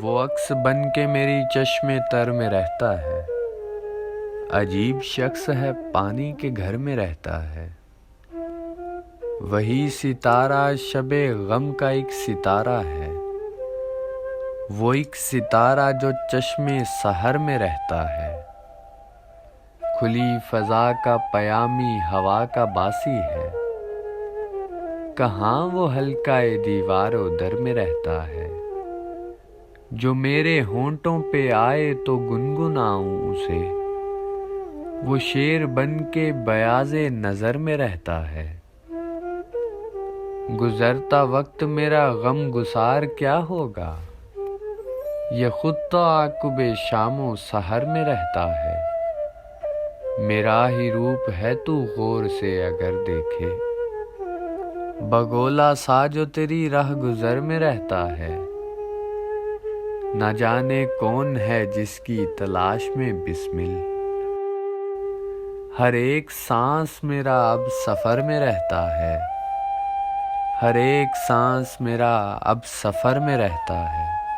وہ عکس بن کے میری چشم تر میں رہتا ہے، عجیب شخص ہے پانی کے گھر میں رہتا ہے۔ وہی ستارہ شب غم کا ایک ستارہ ہے، وہ ایک ستارہ جو چشم سحر میں رہتا ہے۔ کھلی فضا کا پیامی ہوا کا باسی ہے، کہاں وہ حلقہ دیوار و در میں رہتا ہے۔ جو میرے ہونٹوں پہ آئے تو گنگناؤں اسے، وہ شعر بن کے بیاض نظر میں رہتا ہے۔ گزرتا وقت میرا غم گسار کیا ہوگا، یہ خود تو عاقب شام و سحر میں رہتا ہے۔ میرا ہی روپ ہے تو غور سے اگر دیکھے، بگولا سا جو تیری راہ گزر میں رہتا ہے۔ نہ جانے کون ہے جس کی تلاش میں بسمل، ہر ایک سانس میرا اب سفر میں رہتا ہے۔ ہر ایک سانس میرا اب سفر میں رہتا ہے۔